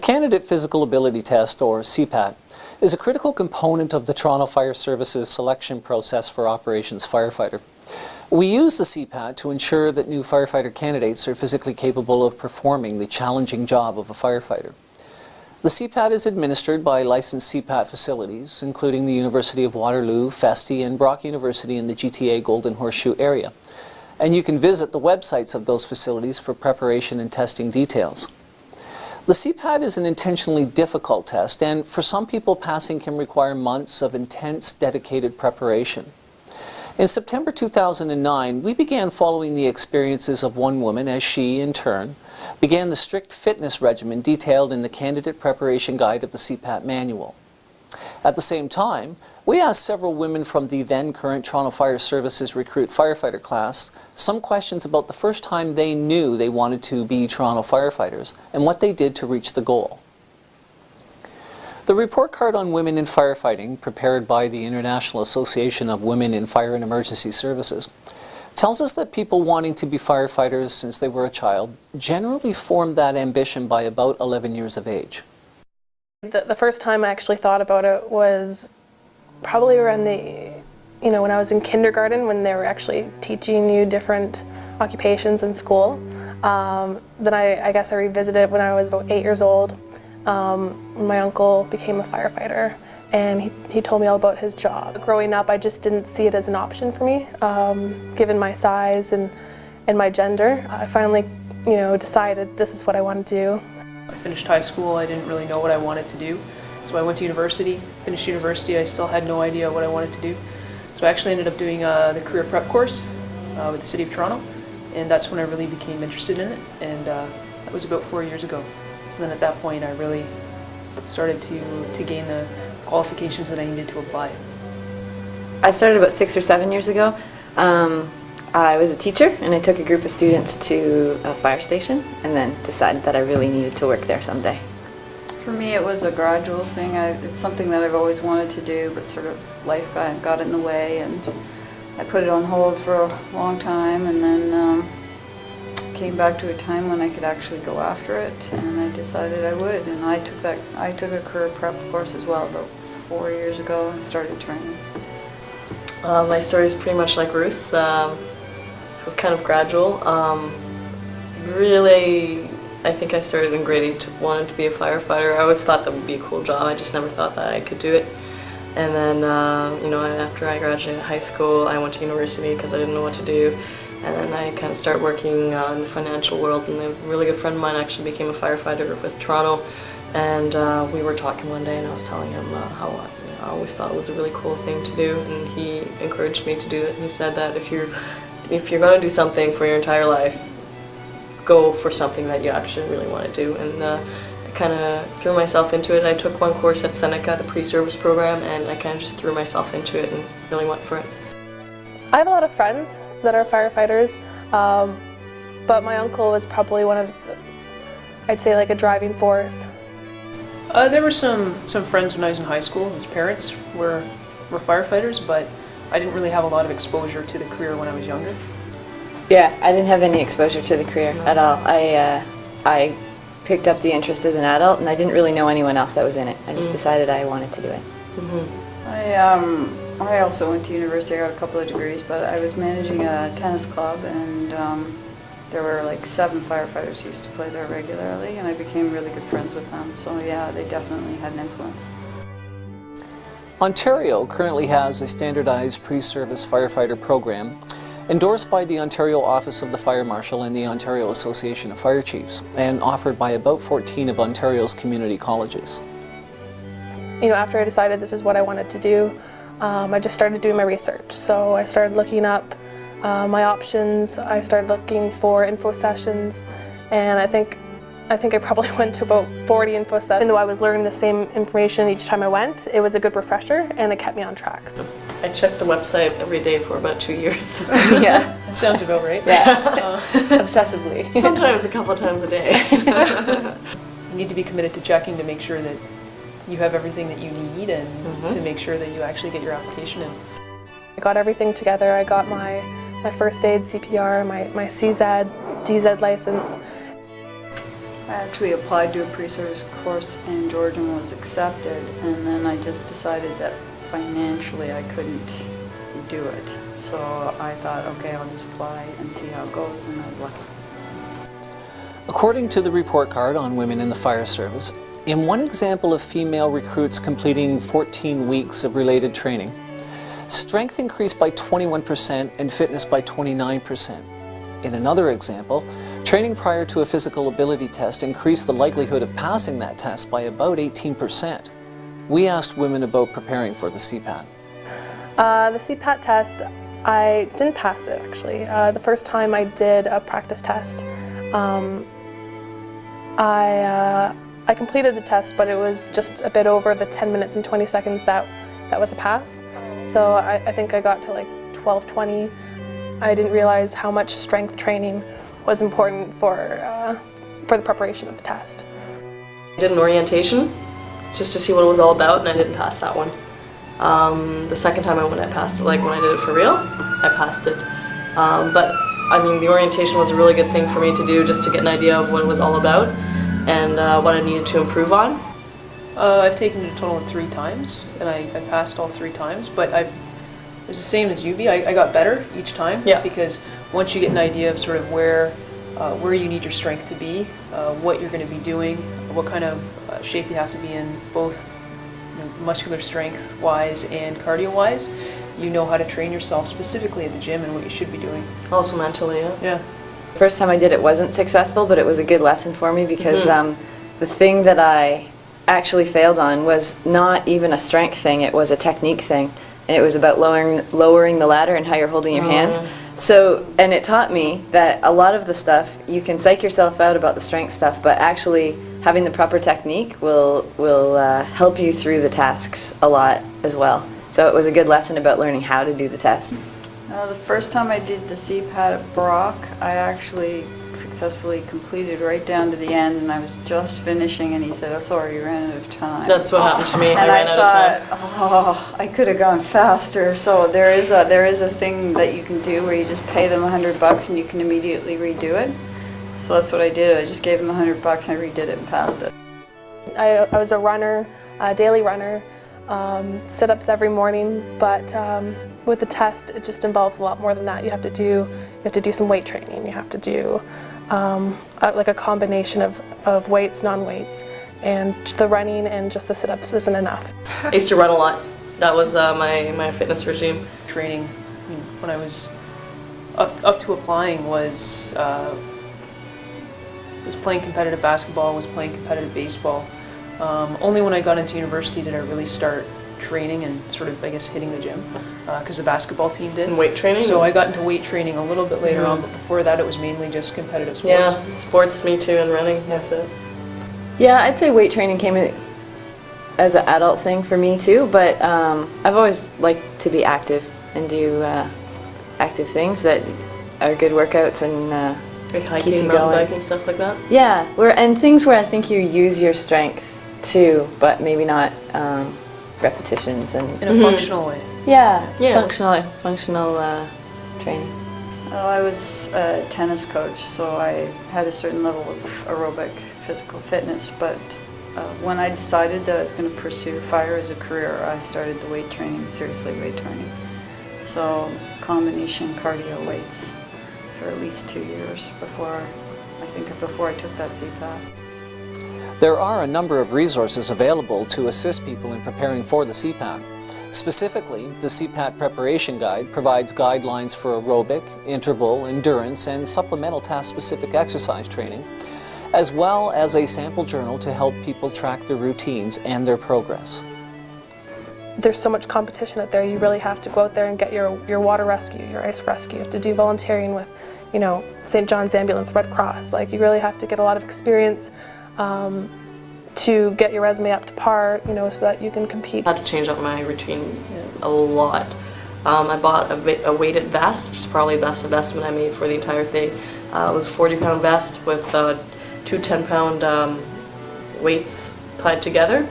Candidate Physical Ability Test, or CPAT, is a critical component of the Toronto Fire Service's selection process for Operations Firefighter. We use the CPAT to ensure that new firefighter candidates are physically capable of performing the challenging job of a firefighter. The CPAT is administered by licensed CPAT facilities, including the University of Waterloo, Festi, and Brock University in the GTA Golden Horseshoe area. And you can visit the websites of those facilities for preparation and testing details. The CPAT is an intentionally difficult test, and for some people, passing can require months of intense, dedicated preparation. In September 2009, we began following the experiences of one woman as she, in turn, began the strict fitness regimen detailed in the Candidate Preparation Guide of the CPAT Manual. At the same time, we asked several women from the then-current Toronto Fire Service's Recruit Firefighter class some questions about the first time they knew they wanted to be Toronto firefighters and what they did to reach the goal. The report card on women in firefighting, prepared by the International Association of Women in Fire and Emergency Services, tells us that people wanting to be firefighters since they were a child generally formed that ambition by about 11 years of age. The first time I actually thought about it was probably around when I was in kindergarten, when they were actually teaching you different occupations in school. Then I guess I revisited it when I was about 8 years old. My uncle became a firefighter, and he told me all about his job. Growing up, I just didn't see it as an option for me, given my size and my gender. I finally, decided this is what I want to do. I finished high school, I didn't really know what I wanted to do. So I went to university. Finished university, I still had no idea what I wanted to do. So I actually ended up doing the career prep course with the City of Toronto, and that's when I really became interested in it, and that was about 4 years ago. So then at that point I really started to gain the qualifications that I needed to apply. I started about 6 or 7 years ago. I was a teacher, and I took a group of students to a fire station and then decided that I really needed to work there someday. For me, it was a gradual thing. It's something that I've always wanted to do, but sort of life got in the way, and I put it on hold for a long time, and then came back to a time when I could actually go after it, and I decided I would. And I took a career prep course as well about 4 years ago and started training. My story is pretty much like Ruth's. It was kind of gradual. Really, I think I started in grade 8 wanted to be a firefighter. I always thought that would be a cool job. I just never thought that I could do it. And then, after I graduated high school, I went to university because I didn't know what to do. And then I kind of started working in the financial world, and a really good friend of mine actually became a firefighter with Toronto. And we were talking one day, and I was telling him how I always thought it was a really cool thing to do, and he encouraged me to do it. And he said that if you're going to do something for your entire life, go for something that you actually really want to do. And I kind of threw myself into it. I took one course at Seneca, the PreService program, and I kind of just threw myself into it and really went for it. I have a lot of friends that are firefighters, but my uncle was probably one of, I'd say, like a driving force. There were some friends when I was in high school whose parents were firefighters, but I didn't really have a lot of exposure to the career when I was younger. Yeah, I didn't have any exposure to the career at all. I picked up the interest as an adult, and I didn't really know anyone else that was in it. I just decided I wanted to do it. I also went to university. I got a couple of degrees, but I was managing a tennis club, and there were like 7 firefighters who used to play there regularly, and I became really good friends with them. So yeah, they definitely had an influence. Ontario currently has a standardized pre-service firefighter program endorsed by the Ontario Office of the Fire Marshal and the Ontario Association of Fire Chiefs, and offered by about 14 of Ontario's community colleges. After I decided this is what I wanted to do, I just started doing my research. So I started looking up my options. I started looking for info sessions, and I think I probably went to about 40 info sessions. Even though I was learning the same information each time I went, it was a good refresher, and it kept me on track. So I checked the website every day for about 2 years. Yeah. That sounds about right. Yeah. Obsessively. Sometimes a couple of times a day. You need to be committed to checking to make sure that you have everything that you need, and to make sure that you actually get your application in. I got everything together. I got my first aid, CPR, my CZ, DZ license. I actually applied to a pre-service course in Georgia and was accepted, and then I just decided that financially I couldn't do it. So I thought, okay, I'll just apply and see how it goes, and I was lucky. According to the report card on women in the fire service, in one example of female recruits completing 14 weeks of related training, strength increased by 21% and fitness by 29%. In another example, training prior to a physical ability test increased the likelihood of passing that test by about 18%. We asked women about preparing for the CPAT. The CPAT test, I didn't pass it actually. The first time I did a practice test, I completed the test, but it was just a bit over the 10 minutes and 20 seconds that was a pass. So I think I got to like 12:20. I didn't realize how much strength training was important for the preparation of the test. I did an orientation just to see what it was all about, and I didn't pass that one. The second time I passed it, like when I did it for real, I passed it. But I mean, the orientation was a really good thing for me to do, just to get an idea of what it was all about and what I needed to improve on. I've taken it a total of 3 times, and I passed all 3 times, but it was the same as UB. I got better each time, Yeah. because once you get an idea of sort of where you need your strength to be, what you're going to be doing, what kind of shape you have to be in, both muscular strength-wise and cardio-wise, you know how to train yourself specifically at the gym and what you should be doing. Also mentally, yeah. Yeah. First time I did it wasn't successful, but it was a good lesson for me because the thing that I actually failed on was not even a strength thing, it was a technique thing. And it was about lowering the ladder and how you're holding your hands. So, and it taught me that a lot of the stuff, you can psych yourself out about the strength stuff, but actually having the proper technique will help you through the tasks a lot as well. So it was a good lesson about learning how to do the test. The first time I did the CPAT at Brock, I actually successfully completed right down to the end, and I was just finishing, and he said, "Oh, sorry, you ran out of time." That's what happened to me. I And ran out of time. Oh, I could have gone faster. So there is a thing that you can do where you just pay them $100 and you can immediately redo it. So that's what I did. I just gave them $100 and I redid it and passed it. I was a runner, a daily runner, sit-ups every morning, but with the test it just involves a lot more than that. You have to do some weight training. You have to do like a combination of weights, non-weights, and the running and just the sit-ups isn't enough. I used to run a lot. That was my fitness regime. Training when I was up to applying was playing competitive basketball, was playing competitive baseball. Only when I got into university did I really start training and sort of, I guess, hitting the gym, because the basketball team did. And weight training? So I got into weight training a little bit later on, but before that it was mainly just competitive sports. Yeah, sports, me too, and running, that's it. Yeah, I'd say weight training came as an adult thing for me too, but I've always liked to be active and do active things that are good workouts and Like keep hiking, you mountain going. biking, stuff like that? Yeah, and things where I think you use your strength too, but maybe not repetitions and In a functional way. yeah. Yeah. functional training. Well, I was a tennis coach, so I had a certain level of aerobic physical fitness, but when I decided that I was going to pursue fire as a career, I started the weight training, seriously weight training. So combination cardio weights for at least 2 years before I took that CPAT. There are a number of resources available to assist people in preparing for the CPAT. Specifically, the CPAT Preparation Guide provides guidelines for aerobic, interval, endurance, and supplemental task-specific exercise training, as well as a sample journal to help people track their routines and their progress. There's so much competition out there. You really have to go out there and get your water rescue, your ice rescue. You have to do volunteering with, St. John's Ambulance, Red Cross. Like, you really have to get a lot of experience to get your resume up to par, so that you can compete. I had to change up my routine a lot. I bought a weighted vest, which is probably the best investment I made for the entire thing. It was a 40-pound vest with 2 10-pound weights tied together,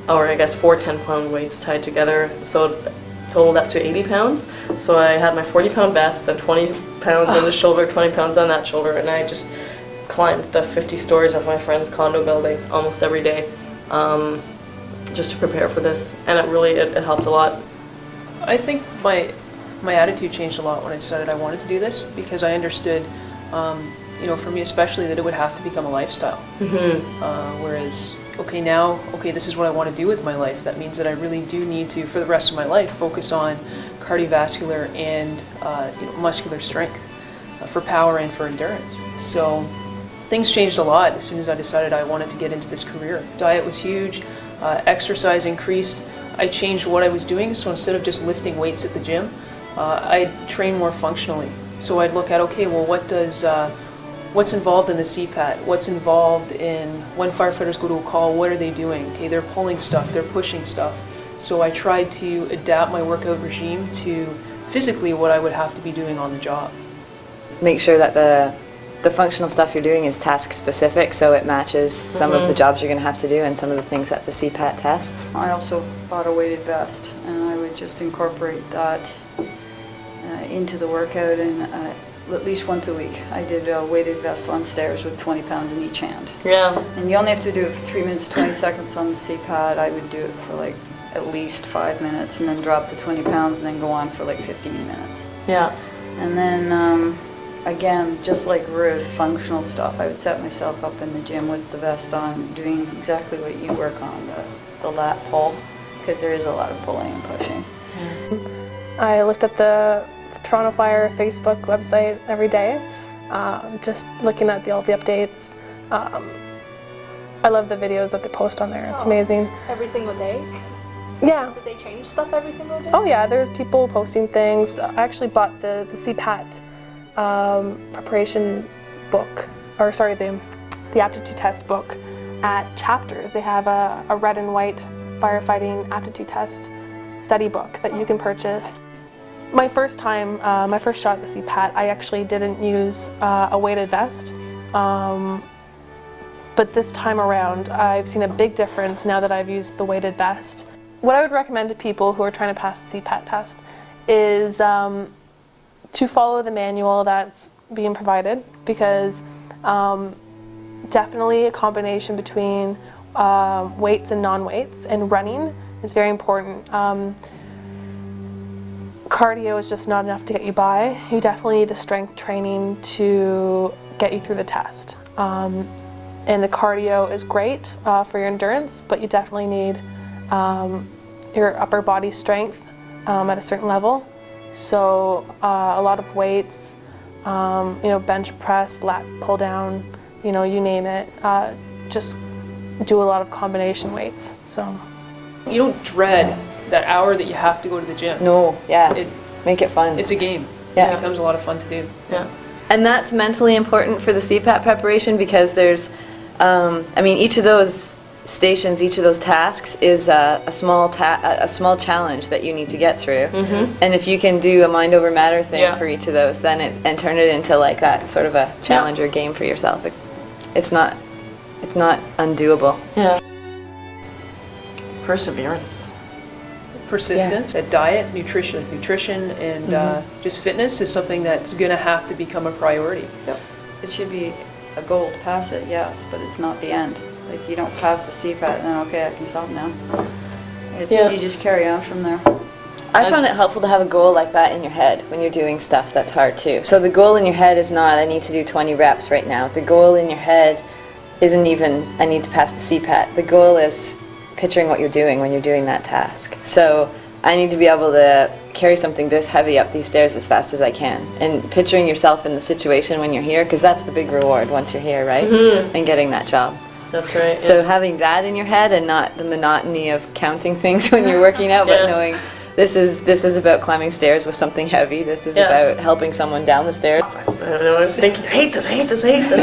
or I guess 4 10-pound weights tied together, so it totaled up to 80 pounds. So I had my 40-pound vest, then 20 pounds on the shoulder, 20 pounds on that shoulder, and I just climbed the 50 stories of my friend's condo building almost every day, just to prepare for this, and it helped a lot. I think my attitude changed a lot when I decided I wanted to do this, because I understood, you know, for me especially, that it would have to become a lifestyle. Whereas, okay, this is what I want to do with my life. That means that I really do need to, for the rest of my life, focus on cardiovascular and you know, muscular strength for power and for endurance. So things changed a lot as soon as I decided I wanted to get into this career. Diet was huge, exercise increased. I changed what I was doing, so instead of just lifting weights at the gym, I trained more functionally. So I'd look at, okay, well, what's involved in the CPAT? What's involved in when firefighters go to a call, what are they doing? Okay, they're pulling stuff, they're pushing stuff. So I tried to adapt my workout regime to physically what I would have to be doing on the job. Make sure that the functional stuff you're doing is task specific, so it matches some of the jobs you're going to have to do and some of the things that the CPAT tests. I also bought a weighted vest, and I would just incorporate that into the workout, and at least once a week I did a weighted vest on stairs with 20 pounds in each hand. Yeah. And you only have to do it for 3 minutes 20 seconds on the CPAT. I would do it for like at least 5 minutes and then drop the 20 pounds and then go on for like 15 minutes. Yeah. And then again, just like Ruth, functional stuff, I would set myself up in the gym with the vest on, doing exactly what you work on, the lat pull, because there is a lot of pulling and pushing. I looked at the Toronto Fire Facebook website every day, just looking at all the updates. I love the videos that they post on there. It's amazing. Every single day? Yeah. Did they change stuff every single day? Oh yeah, there's people posting things. I actually bought the CPAT Preparation book, or sorry, the aptitude test book at Chapters. They have a red and white firefighting aptitude test study book that you can purchase. My first time, my first shot at the CPAT, I actually didn't use a weighted vest, but this time around I've seen a big difference now that I've used the weighted vest. What I would recommend to people who are trying to pass the CPAT test is to follow the manual that's being provided, because definitely a combination between weights and non-weights, and running is very important. Cardio is just not enough to get you by. You definitely need the strength training to get you through the test. And the cardio is great for your endurance, but you definitely need your upper body strength at a certain level. So a lot of weights, you know, bench press, lat pull down, you know, you name it. Just do a lot of combination weights. So You don't dread that hour that you have to go to the gym. No, yeah, make it fun. It's a game. Yeah. It becomes a lot of fun to do. Yeah. And that's mentally important for the CPAT preparation, because there's, I mean, each of those stations, each of those tasks is a small challenge that you need to get through. And if you can do a mind over matter thing for each of those, then and turn it into like that sort of a challenge or game for yourself, it's not undoable. Yeah. Perseverance. Persistence, a diet, nutrition, and just fitness is something that's going to have to become a priority. It should be a goal to pass it, yes, but it's not the end. Like, you don't pass the CPAT and then, okay, I can stop now. You just carry on from there. I found it helpful to have a goal like that in your head when you're doing stuff that's hard too. So the goal in your head is not, I need to do 20 reps right now. The goal in your head isn't even, I need to pass the CPAT. The goal is picturing what you're doing when you're doing that task. So I need to be able to carry something this heavy up these stairs as fast as I can. And picturing yourself in the situation when you're here, because that's the big reward once you're here, right? And getting that job. That's right. So having that in your head and not the monotony of counting things when you're working out, but knowing this is about climbing stairs with something heavy. This is about helping someone down the stairs. I don't know, I was thinking, I hate this,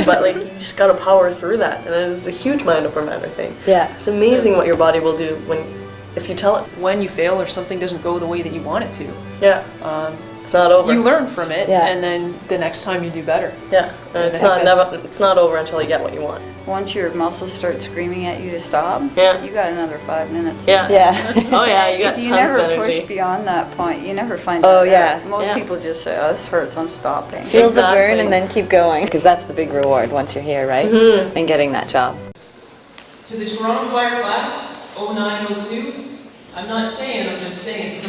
but like, you just gotta power through that, and it's a huge mind over matter thing. Yeah. It's amazing what your body will do when if you tell it. When you fail or something doesn't go the way that you want it to, Yeah. It's not over. you learn from it, Yeah. and then the next time you do better. Yeah. And it's I not think it's not over until you get what you want. Once your muscles start screaming at you to stop, Yeah. you got another 5 minutes. Yeah. Yeah. Oh yeah, you got If you tons never of energy. push beyond that point, you never find Oh, out. yeah. Most Yeah. people just say, oh, this hurts, I'm stopping. Feel the Exactly. burn and then keep going. Because that's the big reward once you're here, right? And getting that job. To the Toronto Fire Class, 0902, I'm not saying, I'm just saying.